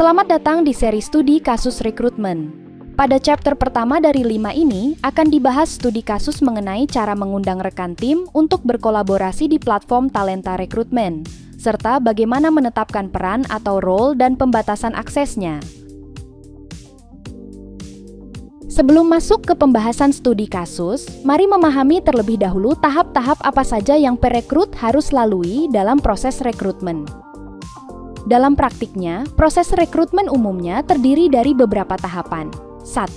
Selamat datang di seri studi kasus rekrutmen. Pada chapter pertama dari 5 ini akan dibahas studi kasus mengenai cara mengundang rekan tim untuk berkolaborasi di platform talenta rekrutmen, serta bagaimana menetapkan peran atau role dan pembatasan aksesnya. Sebelum masuk ke pembahasan studi kasus, mari memahami terlebih dahulu tahap-tahap apa saja yang perekrut harus lalui dalam proses rekrutmen. Dalam praktiknya, proses rekrutmen umumnya terdiri dari beberapa tahapan. 1.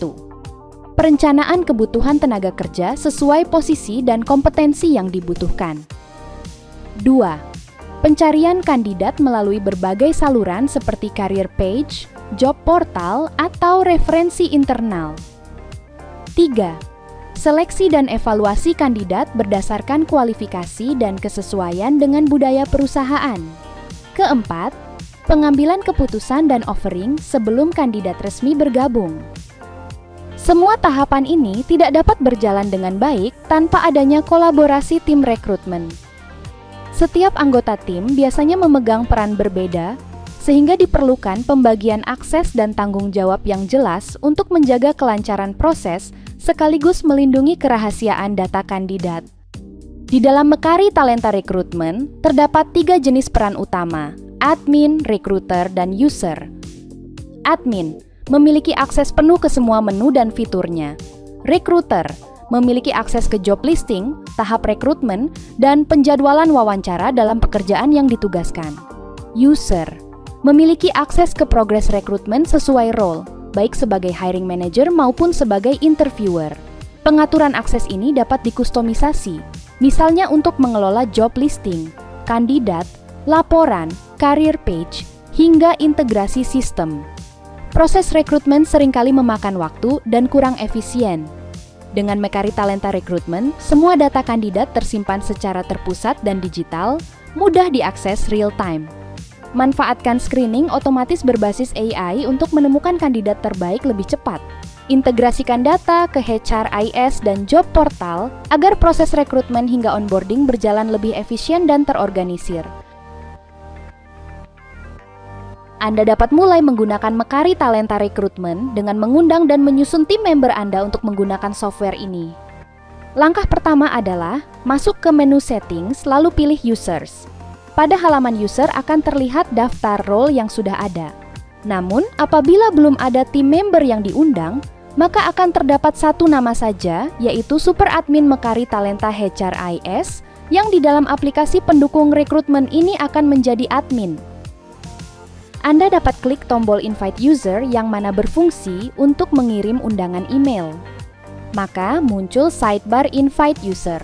Perencanaan kebutuhan tenaga kerja sesuai posisi dan kompetensi yang dibutuhkan. 2. Pencarian kandidat melalui berbagai saluran seperti career page, job portal, atau referensi internal. 3. Seleksi dan evaluasi kandidat berdasarkan kualifikasi dan kesesuaian dengan budaya perusahaan. 4. Pengambilan keputusan dan offering sebelum kandidat resmi bergabung. Semua tahapan ini tidak dapat berjalan dengan baik tanpa adanya kolaborasi tim rekrutmen. Setiap anggota tim biasanya memegang peran berbeda, sehingga diperlukan pembagian akses dan tanggung jawab yang jelas untuk menjaga kelancaran proses sekaligus melindungi kerahasiaan data kandidat. Di dalam Mekari Talenta Rekrutmen, terdapat 3 jenis peran utama: admin, recruiter, dan user. Admin memiliki akses penuh ke semua menu dan fiturnya. Recruiter memiliki akses ke job listing, tahap rekrutmen, dan penjadwalan wawancara dalam pekerjaan yang ditugaskan. User memiliki akses ke progres rekrutmen sesuai role, baik sebagai hiring manager maupun sebagai interviewer. Pengaturan akses ini dapat dikustomisasi, misalnya untuk mengelola job listing, kandidat, laporan, career page, hingga integrasi sistem. Proses rekrutmen seringkali memakan waktu dan kurang efisien. Dengan Mekari Talenta Rekrutmen, semua data kandidat tersimpan secara terpusat dan digital, mudah diakses real-time. Manfaatkan screening otomatis berbasis AI untuk menemukan kandidat terbaik lebih cepat. Integrasikan data ke HRIS dan job portal agar proses rekrutmen hingga onboarding berjalan lebih efisien dan terorganisir. Anda dapat mulai menggunakan Mekari Talenta Rekrutmen dengan mengundang dan menyusun tim member Anda untuk menggunakan software ini. Langkah pertama adalah masuk ke menu settings lalu pilih users. Pada halaman user akan terlihat daftar role yang sudah ada. Namun, apabila belum ada tim member yang diundang, maka akan terdapat satu nama saja, yaitu Super Admin Mekari Talenta HRIS, yang di dalam aplikasi pendukung rekrutmen ini akan menjadi admin. Anda dapat klik tombol invite user yang mana berfungsi untuk mengirim undangan email. Maka muncul sidebar invite user.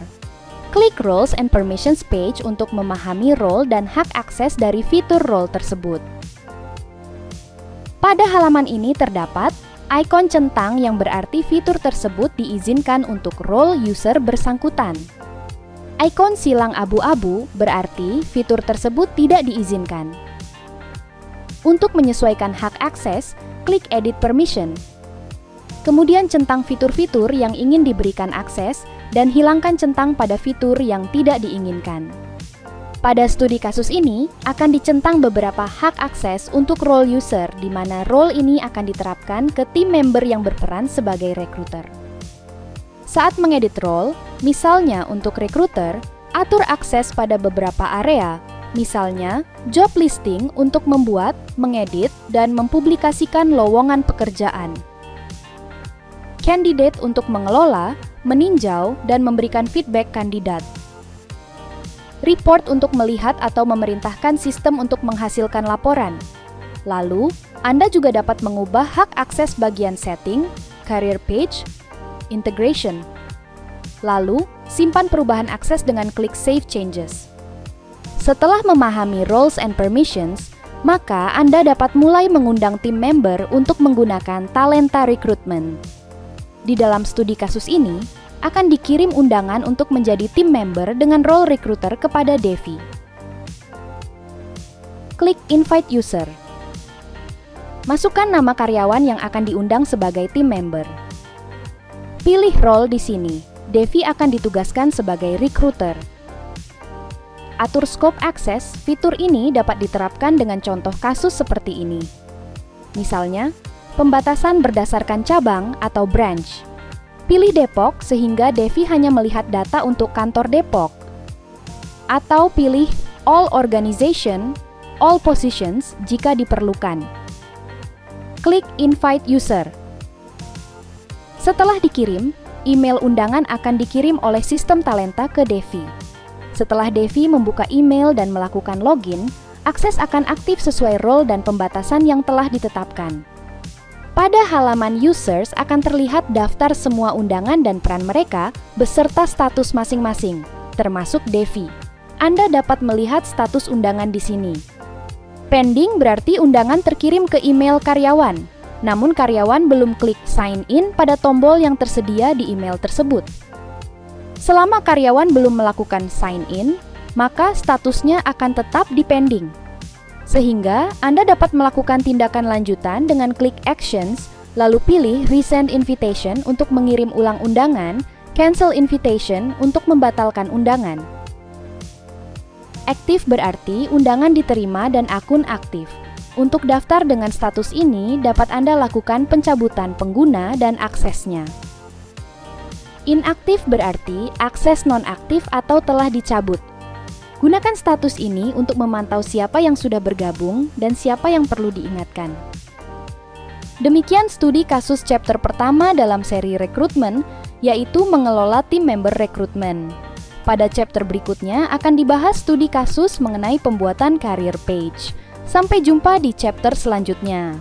Klik roles and permissions page untuk memahami role dan hak akses dari fitur role tersebut. Pada halaman ini terdapat ikon centang yang berarti fitur tersebut diizinkan untuk role user bersangkutan. Ikon silang abu-abu berarti fitur tersebut tidak diizinkan. Untuk menyesuaikan hak akses, klik Edit Permission. Kemudian centang fitur-fitur yang ingin diberikan akses dan hilangkan centang pada fitur yang tidak diinginkan. Pada studi kasus ini, akan dicentang beberapa hak akses untuk role user, di mana role ini akan diterapkan ke tim member yang berperan sebagai recruiter. Saat mengedit role, misalnya untuk recruiter, atur akses pada beberapa area, misalnya, job listing untuk membuat, mengedit, dan mempublikasikan lowongan pekerjaan. Candidate untuk mengelola, meninjau, dan memberikan feedback kandidat. Report untuk melihat atau memerintahkan sistem untuk menghasilkan laporan. Lalu, Anda juga dapat mengubah hak akses bagian setting, career page, integration. Lalu, simpan perubahan akses dengan klik Save Changes. Setelah memahami roles and permissions, maka Anda dapat mulai mengundang tim member untuk menggunakan Talenta Rekrutmen. Di dalam studi kasus ini, akan dikirim undangan untuk menjadi tim member dengan role recruiter kepada Devi. Klik Invite User. Masukkan nama karyawan yang akan diundang sebagai tim member. Pilih role di sini. Devi akan ditugaskan sebagai recruiter. Atur scope akses, fitur ini dapat diterapkan dengan contoh kasus seperti ini. Misalnya, pembatasan berdasarkan cabang atau branch. Pilih Depok sehingga Devi hanya melihat data untuk kantor Depok. Atau pilih All Organization, All Positions jika diperlukan. Klik Invite User. Setelah dikirim, email undangan akan dikirim oleh sistem talenta ke Devi. Setelah Devi membuka email dan melakukan login, akses akan aktif sesuai role dan pembatasan yang telah ditetapkan. Pada halaman users akan terlihat daftar semua undangan dan peran mereka beserta status masing-masing, termasuk Devi. Anda dapat melihat status undangan di sini. Pending berarti undangan terkirim ke email karyawan, namun karyawan belum klik sign in pada tombol yang tersedia di email tersebut. Selama karyawan belum melakukan sign in, maka statusnya akan tetap di pending. Sehingga Anda dapat melakukan tindakan lanjutan dengan klik Actions, lalu pilih Resend Invitation untuk mengirim ulang undangan, Cancel Invitation untuk membatalkan undangan. Aktif berarti undangan diterima dan akun aktif. Untuk daftar dengan status ini, dapat Anda lakukan pencabutan pengguna dan aksesnya. Inaktif berarti akses nonaktif atau telah dicabut. Gunakan status ini untuk memantau siapa yang sudah bergabung dan siapa yang perlu diingatkan. Demikian studi kasus chapter pertama dalam seri rekrutmen, yaitu mengelola tim member rekrutmen. Pada chapter berikutnya akan dibahas studi kasus mengenai pembuatan career page. Sampai jumpa di chapter selanjutnya.